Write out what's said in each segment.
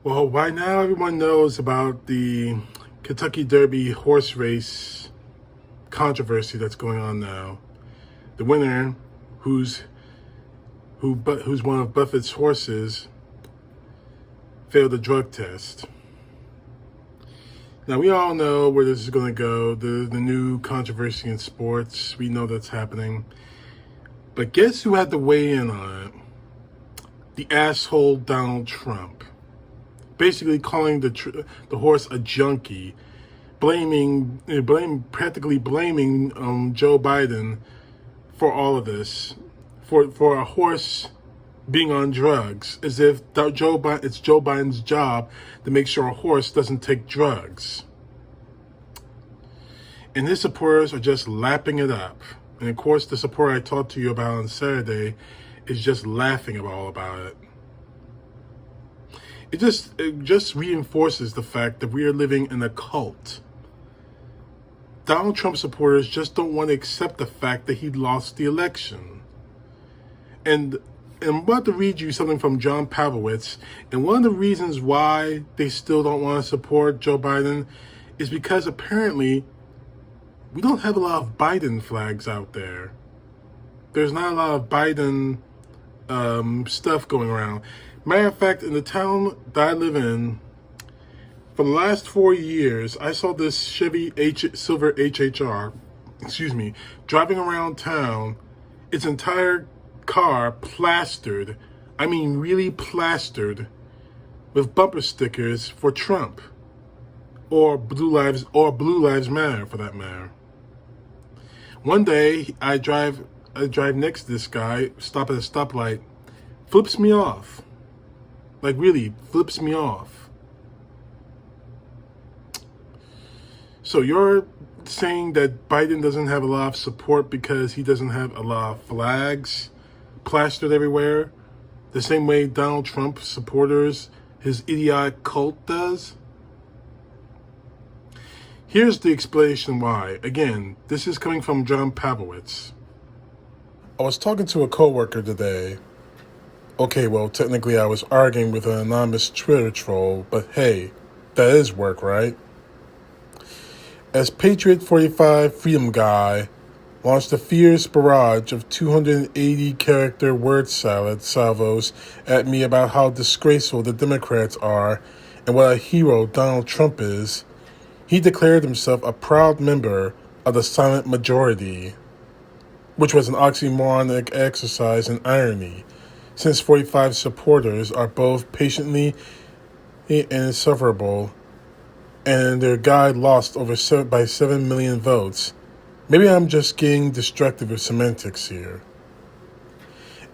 Well, by now everyone knows about the Kentucky Derby horse race controversy that's going on now. The winner, who's who's one of Buffett's horses, failed a drug test. Now we all know where this is going to go. The new controversy in sports. We know that's happening. But guess who had to weigh in on it? The asshole Donald Trump. Basically calling the horse a junkie, practically blaming Joe Biden for all of this, for a horse being on drugs, as if it's Joe Biden's job to make sure a horse doesn't take drugs. And his supporters are just lapping it up. And of course, the supporter I talked to you about on Saturday is just laughing all about it. It just reinforces the fact that we are living in a cult. Donald Trump supporters just don't want to accept the fact that he lost the election. And I'm about to read you something from John Pavlovitz. And one of the reasons why they still don't want to support Joe Biden is because apparently we don't have a lot of Biden flags out there. There's not a lot of Biden stuff going around. Matter of fact, in the town that I live in, for the last 4 years, I saw this Chevy Silver HHR, driving around town, its entire car plastered, I mean really plastered, with bumper stickers for Trump, or Blue Lives Matter for that matter. One day, I drive next to this guy, stop at a stoplight, flips me off. Like really, flips me off. So you're saying that Biden doesn't have a lot of support because he doesn't have a lot of flags plastered everywhere? The same way Donald Trump supporters, his idiotic cult does? Here's the explanation why. Again, this is coming from John Pavlovitz. I was talking to a coworker today. Okay, well, technically I was arguing with an anonymous Twitter troll, but hey, that is work, right? As Patriot 45 Freedom Guy launched a fierce barrage of 280-character word salvos at me about how disgraceful the Democrats are and what a hero Donald Trump is, he declared himself a proud member of the silent majority, which was an oxymoronic exercise in irony, since 45 supporters are both patiently insufferable, and their guy lost by 7 million votes. Maybe I'm just getting distracted with semantics here.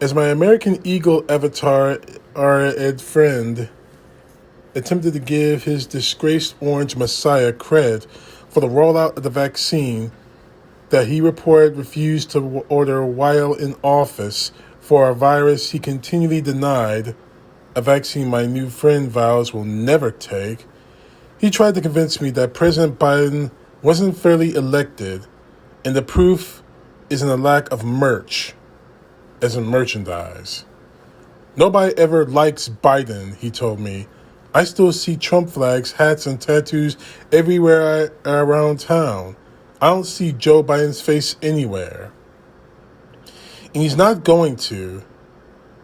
As my American Eagle avatar, our Ed friend, attempted to give his disgraced orange messiah credit for the rollout of the vaccine that he reported refused to order while in office for a virus he continually denied, a vaccine my new friend vows will never take, he tried to convince me that President Biden wasn't fairly elected, and the proof is in the lack of merch, as in merchandise. Nobody ever likes Biden, he told me. I still see Trump flags, hats, and tattoos everywhere around town. I don't see Joe Biden's face anywhere. And he's not going to,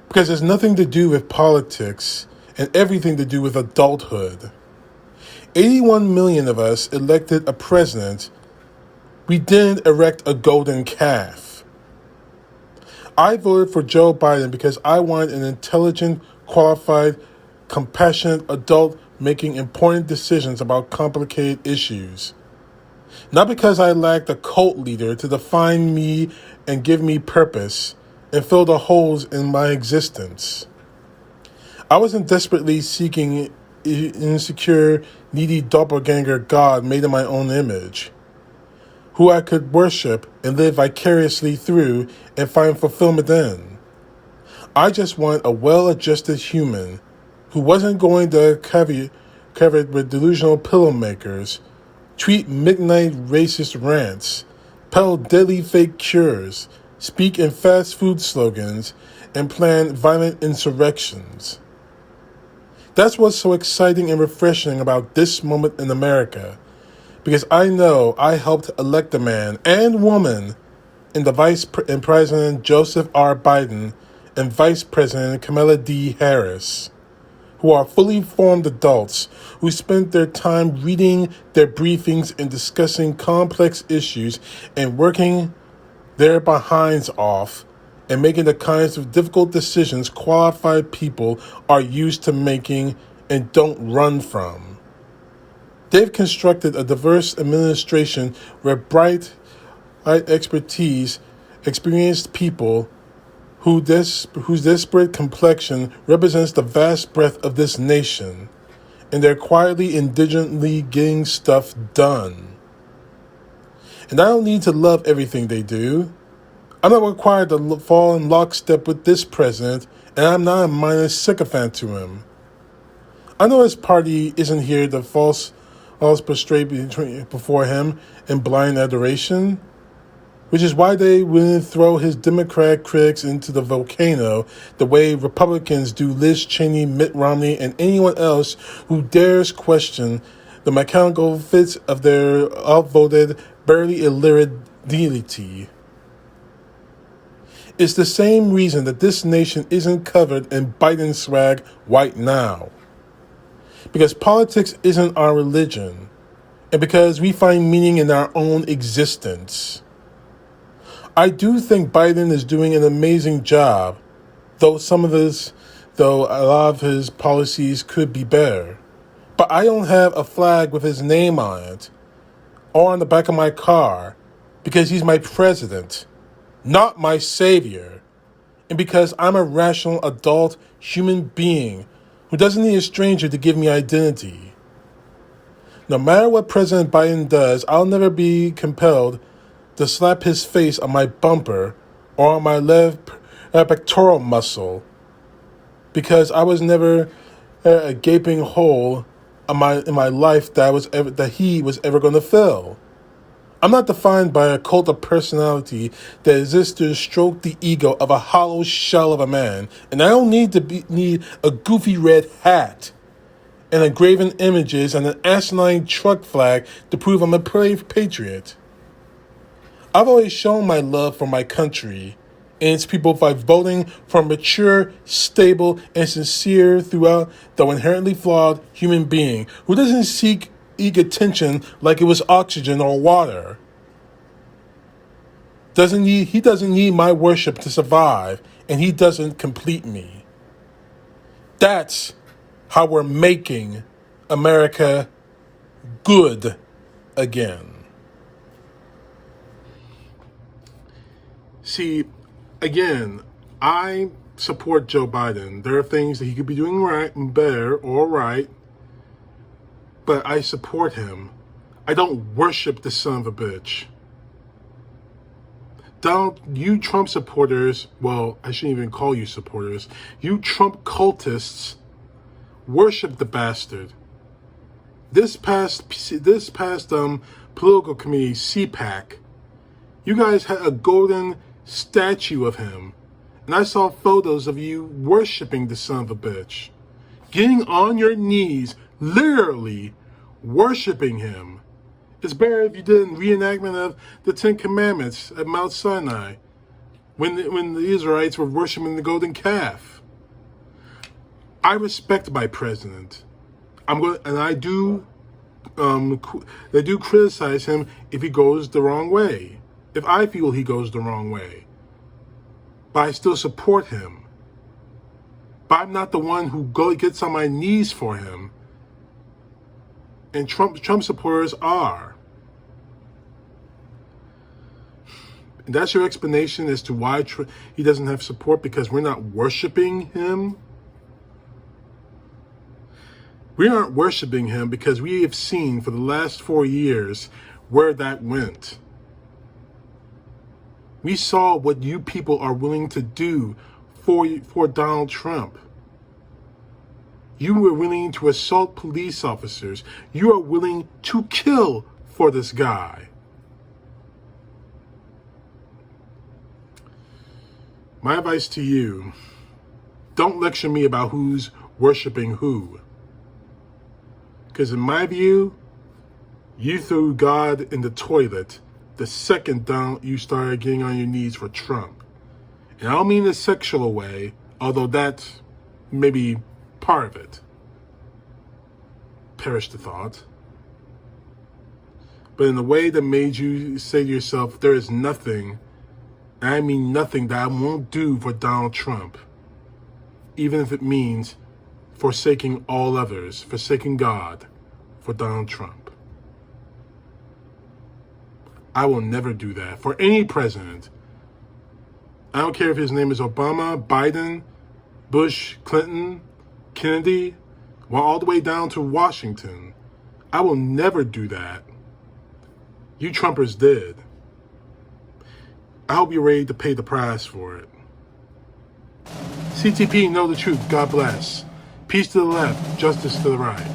because it's nothing to do with politics and everything to do with adulthood. 81 million of us elected a president. We didn't erect a golden calf. I voted for Joe Biden because I wanted an intelligent, qualified, compassionate adult making important decisions about complicated issues. Not because I lacked a cult leader to define me and give me purpose and fill the holes in my existence. I wasn't desperately seeking insecure, needy doppelganger God made in my own image, who I could worship and live vicariously through and find fulfillment in. I just want a well-adjusted human who wasn't going to covered with delusional pillow makers, tweet midnight racist rants, peddle deadly fake cures, speak in fast food slogans, and plan violent insurrections. That's what's so exciting and refreshing about this moment in America, because I know I helped elect a man and woman in in President Joseph R. Biden and Vice President Kamala D. Harris, who are fully formed adults who spent their time reading their briefings and discussing complex issues and working their behinds off and making the kinds of difficult decisions qualified people are used to making and don't run from. They've constructed a diverse administration where bright expertise, experienced people whose disparate complexion represents the vast breadth of this nation, and they're quietly and diligently getting stuff done. And I don't need to love everything they do. I'm not required to fall in lockstep with this president, and I'm not a minor sycophant to him. I know his party isn't here to false prostrate before him in blind adoration, which is why they wouldn't throw his Democrat critics into the volcano the way Republicans do Liz Cheney, Mitt Romney, and anyone else who dares question the mechanical fits of their outvoted, barely illiterate deity. It's the same reason that this nation isn't covered in Biden swag right now. Because politics isn't our religion, and because we find meaning in our own existence. I do think Biden is doing an amazing job, though a lot of his policies could be better. But I don't have a flag with his name on it, or on the back of my car, because he's my president, not my savior, and because I'm a rational adult human being who doesn't need a stranger to give me identity. No matter what President Biden does, I'll never be compelled to slap his face on my bumper or on my left pectoral muscle, because I was never a gaping hole in my life that he was ever going to fill. I'm not defined by a cult of personality that exists to stroke the ego of a hollow shell of a man, and I don't need a goofy red hat and engraven images and an asinine truck flag to prove I'm a brave patriot. I've always shown my love for my country and its people by voting for a mature, stable, and sincere throughout, though inherently flawed, human being who doesn't seek attention like it was oxygen or water. He doesn't need my worship to survive, and he doesn't complete me. That's how we're making America good again. See, again, I support Joe Biden. There are things that he could be doing right and better or right, but I support him. I don't worship the son of a bitch. You Trump supporters, well, I shouldn't even call you supporters. You Trump cultists worship the bastard. This past political committee, CPAC, you guys had a golden statue of him. And I saw photos of you worshiping the son of a bitch. Getting on your knees, literally worshiping him. It's better if you did a reenactment of the Ten Commandments at Mount Sinai when the Israelites were worshiping the golden calf. I respect my president. I do criticize him if he goes the wrong way. If I feel he goes the wrong way. But I still support him. But I'm not the one who gets on my knees for him. And Trump supporters are. And that's your explanation as to why he doesn't have support, because we're not worshiping him? We aren't worshiping him because we have seen for the last 4 years where that went. We saw what you people are willing to do for Donald Trump. You were willing to assault police officers. You are willing to kill for this guy. My advice to you, don't lecture me about who's worshiping who? Because in my view, you threw God in the toilet the second down you started getting on your knees for Trump. And I don't mean in a sexual way, although that may be part of it. Perish the thought. But in a way that made you say to yourself, there is nothing, and I mean nothing, that I won't do for Donald Trump. Even if it means forsaking all others, forsaking God for Donald Trump. I will never do that for any president. I don't care if his name is Obama, Biden, Bush, Clinton, Kennedy, well, all the way down to Washington. I will never do that. You Trumpers did. I hope you're ready to pay the price for it. CTP, know the truth. God bless. Peace to the left, justice to the right.